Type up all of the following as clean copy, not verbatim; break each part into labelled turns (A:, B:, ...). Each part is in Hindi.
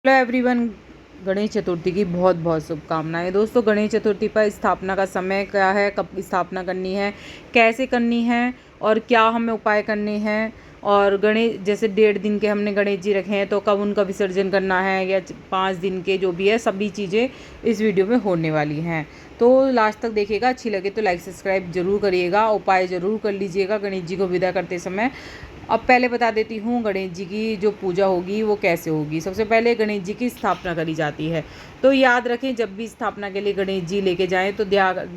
A: Hello everyone. गणेश चतुर्थी की बहुत बहुत शुभकामनाएं। दोस्तों, गणेश चतुर्थी पर स्थापना का समय क्या है, कब स्थापना करनी है, कैसे करनी है और क्या हमें उपाय करने हैं, और गणेश जैसे 1.5 दिन के हमने गणेश जी रखे हैं तो कब उनका विसर्जन करना है, या 5 दिन के जो भी है, सभी चीज़ें इस वीडियो में होने वाली हैं। तो लास्ट तक देखिएगा। अच्छी लगे तो लाइक सब्सक्राइब जरूर करिएगा, उपाय ज़रूर कर लीजिएगा गणेश जी को विदा करते समय। अब पहले बता देती हूँ गणेश जी की जो पूजा होगी वो कैसे होगी। सबसे पहले गणेश जी की स्थापना करी जाती है। तो याद रखें, जब भी स्थापना के लिए गणेश जी लेके जाएं तो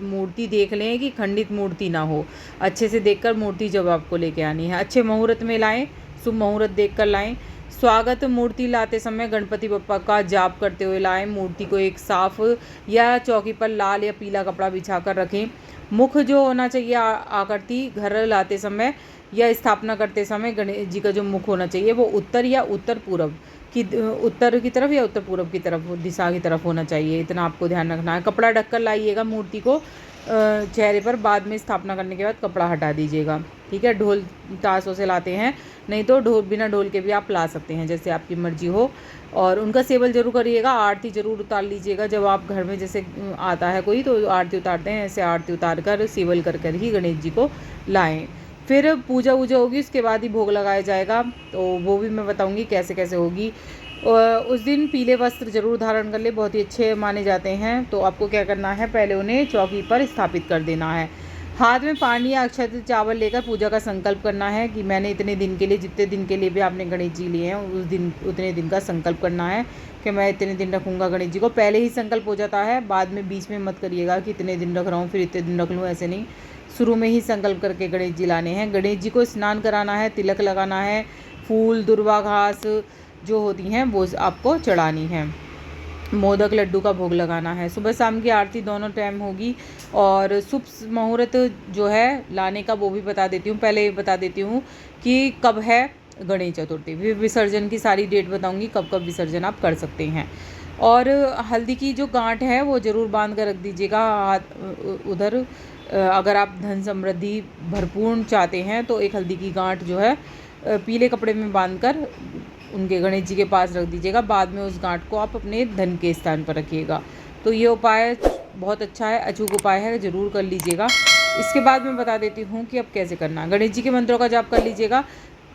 A: मूर्ति देख लें कि खंडित मूर्ति ना हो। अच्छे से देखकर मूर्ति जब आपको लेके आनी है, अच्छे मुहूर्त में लाएं, शुभ मुहूर्त देखकर लाएं। स्वागत मूर्ति लाते समय गणपति बप्पा का जाप करते हुए लाएं। मूर्ति को एक साफ या चौकी पर लाल या पीला कपड़ा बिछाकर रखें। मुख जो होना चाहिए आकृति घर लाते समय या स्थापना करते समय गणेश जी का जो मुख होना चाहिए वो उत्तर या उत्तर पूर्व की उत्तर की तरफ या उत्तर पूर्व की तरफ दिशा की तरफ होना चाहिए। इतना आपको ध्यान रखना है। कपड़ा ढककर लाइएगा मूर्ति को चेहरे पर। बाद में स्थापना करने के बाद कपड़ा हटा दीजिएगा। ठीक है। ढोल ताशों से लाते हैं, नहीं तो बिना ढोल के भी आप ला सकते हैं, जैसे आपकी मर्जी हो। और उनका सेवल जरूर करिएगा। आरती जरूर उतार लीजिएगा। जब आप घर में जैसे आता है कोई तो आरती उतारते हैं, ऐसे आरती उतार कर सेवल कर कर ही गणेश जी को लाएं। फिर पूजा वूजा होगी, उसके बाद ही भोग लगाया जाएगा। तो वो भी मैं बताऊंगी कैसे कैसे होगी। उस दिन पीले वस्त्र जरूर धारण कर ले, बहुत ही अच्छे माने जाते हैं। तो आपको क्या करना है, पहले उन्हें चौकी पर स्थापित कर देना है। हाथ में पानी या अक्षत चावल लेकर पूजा का संकल्प करना है कि मैंने इतने दिन के लिए, जितने दिन के लिए भी आपने गणेश जी लिए हैं उस दिन उतने दिन का संकल्प करना है कि मैं इतने दिन रखूँगा गणेश जी को। पहले ही संकल्प हो जाता है, बाद में बीच में मत करिएगा कि इतने दिन रख रहा हूँ फिर इतने दिन रख लूँ, ऐसे नहीं। शुरू में ही संकल्प करके गणेश जी लाने हैं। गणेश जी को स्नान कराना है, तिलक लगाना है, फूल दुर्वा घास जो होती हैं वो आपको चढ़ानी है। मोदक लड्डू का भोग लगाना है। सुबह शाम की आरती दोनों टाइम होगी। और शुभ मुहूर्त जो है लाने का वो भी बता देती हूँ। पहले बता देती हूँ कि कब है गणेश चतुर्थी, फिर विसर्जन की सारी डेट बताऊँगी कब कब विसर्जन आप कर सकते हैं। और हल्दी की जो गांठ है वो ज़रूर बांध कर रख दीजिएगा हाथ उधर। अगर आप धन समृद्धि भरपूर चाहते हैं तो एक हल्दी की गांठ जो है पीले कपड़े में बांधकर उनके गणेश जी के पास रख दीजिएगा। बाद में उस गांठ को आप अपने धन के स्थान पर रखिएगा। तो ये उपाय बहुत अच्छा है, अचूक उपाय है, ज़रूर कर लीजिएगा। इसके बाद मैं बता देती हूँ कि अब कैसे करना है। गणेश जी के मंत्रों का जाप कर लीजिएगा।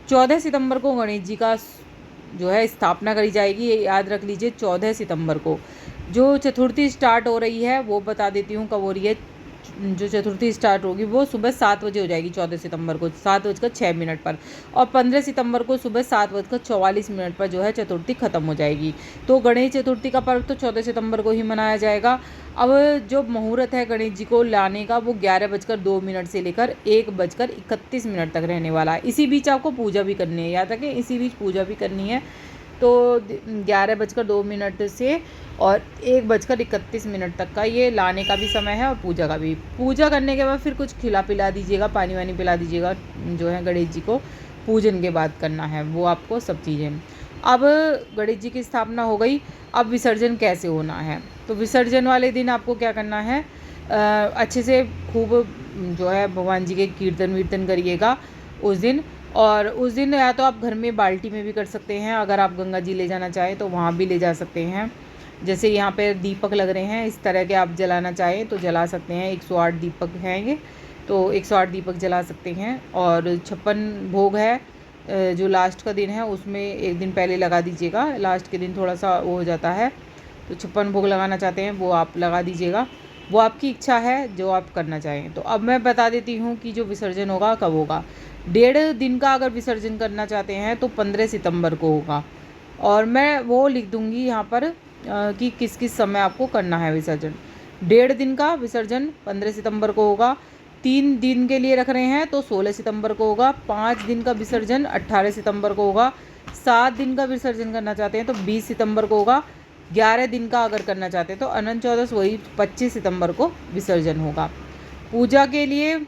A: 14 सितंबर को गणेश जी का जो है स्थापना करी जाएगी, ये याद रख लीजिए। 14 सितंबर को जो चतुर्थी स्टार्ट हो रही है वो बता देती हूँ कब हो रही है। जो चतुर्थी स्टार्ट होगी वो सुबह 7 बजे हो जाएगी 14 सितंबर को 7:06 पर। और 15 सितंबर को सुबह 7:44 पर जो है चतुर्थी खत्म हो जाएगी। तो गणेश चतुर्थी का पर्व तो 14 सितंबर को ही मनाया जाएगा। अब जो मुहूर्त है गणेश जी को लाने का वो 11:02 से लेकर 1:31 तक रहने वाला है। इसी बीच आपको पूजा भी करनी है, याद रखें, इसी बीच पूजा भी करनी है। तो 11:02 से और 1:31 तक का ये लाने का भी समय है और पूजा का भी। पूजा करने के बाद फिर कुछ खिला पिला दीजिएगा, पानी वानी पिला दीजिएगा। जो है गणेश जी को पूजन के बाद करना है वो आपको सब चीज़ें। अब गणेश जी की स्थापना हो गई, अब विसर्जन कैसे होना है। तो विसर्जन वाले दिन आपको क्या करना है, अच्छे से खूब जो है भगवान जी के कीर्तन वीर्तन करिएगा उस दिन। और उस दिन या तो आप घर में बाल्टी में भी कर सकते हैं, अगर आप गंगा जी ले जाना चाहें तो वहाँ भी ले जा सकते हैं। जैसे यहाँ पे दीपक लग रहे हैं, इस तरह के आप जलाना चाहें तो जला सकते हैं। 108 दीपक हैं ये, तो 108 दीपक जला सकते हैं। और 56 भोग है जो लास्ट का दिन है उसमें एक दिन पहले लगा दीजिएगा। लास्ट के दिन थोड़ा सा वो हो जाता है, तो 56 भोग लगाना चाहते हैं वो आप लगा दीजिएगा। वो आपकी इच्छा है जो आप करना चाहें। तो अब मैं बता देती हूँ कि जो विसर्जन होगा कब होगा। 1.5 दिन का अगर विसर्जन करना चाहते हैं तो 15 सितंबर को होगा। और मैं वो लिख दूँगी यहाँ पर कि किस किस समय आपको करना है विसर्जन। 1.5 दिन का विसर्जन 15 सितंबर को होगा। 3 दिन के लिए रख रहे हैं तो 16 सितंबर को होगा। 5 दिन का विसर्जन 18 सितंबर को होगा। 7 दिन का विसर्जन करना चाहते हैं तो 20 सितंबर को होगा। 11 दिन का अगर करना चाहते हैं तो अनंत चौदस वही 25 सितंबर को विसर्जन होगा। पूजा के लिए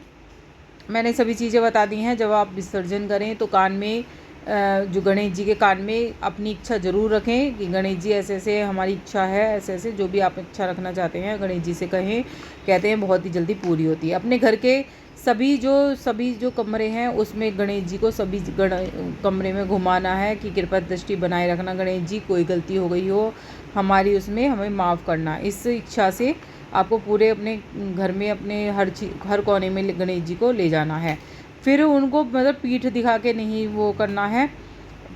A: मैंने सभी चीज़ें बता दी हैं। जब आप विसर्जन करें तो कान में जो गणेश जी के कान में अपनी इच्छा ज़रूर रखें कि गणेश जी ऐसे ऐसे हमारी इच्छा है, ऐसे ऐसे जो भी आप इच्छा रखना चाहते हैं गणेश जी से कहें। कहते हैं बहुत ही जल्दी पूरी होती है। अपने घर के सभी जो कमरे हैं उसमें गणेश जी को सभी कमरे में घुमाना है कि कृपा दृष्टि बनाए रखना गणेश जी, कोई गलती हो गई हो हमारी उसमें हमें माफ़ करना। इस इच्छा से आपको पूरे अपने घर में अपने हर कोने में गणेश जी को ले जाना है। फिर उनको मतलब पीठ दिखा के नहीं वो करना है,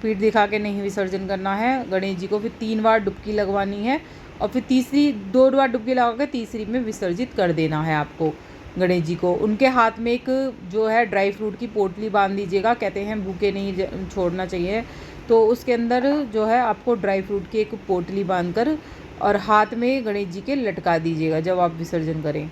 A: पीठ दिखा के नहीं विसर्जन करना है गणेश जी को। फिर 3 बार डुबकी लगवानी है और फिर तीसरी 2 बार डुबकी लगा के तीसरी में विसर्जित कर देना है आपको गणेश जी को। उनके हाथ में एक जो है ड्राई फ्रूट की पोटली बांध दीजिएगा, कहते हैं भूखे नहीं छोड़ना चाहिए, तो उसके अंदर जो है आपको ड्राई फ्रूट की एक पोटली बांधकर और हाथ में गणेश जी के लटका दीजिएगा जब आप विसर्जन करें।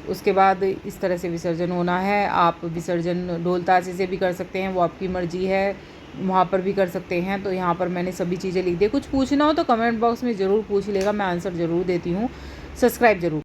A: उसके बाद इस तरह से विसर्जन होना है। आप विसर्जन ढोल ताशे से भी कर सकते हैं, वो आपकी मर्ज़ी है, वहाँ पर भी कर सकते हैं। तो यहाँ पर मैंने सभी चीज़ें लिख दी। कुछ पूछना हो तो कमेंट बॉक्स में ज़रूर पूछ लेगा, मैं आंसर ज़रूर देती हूँ। सब्सक्राइब ज़रूर।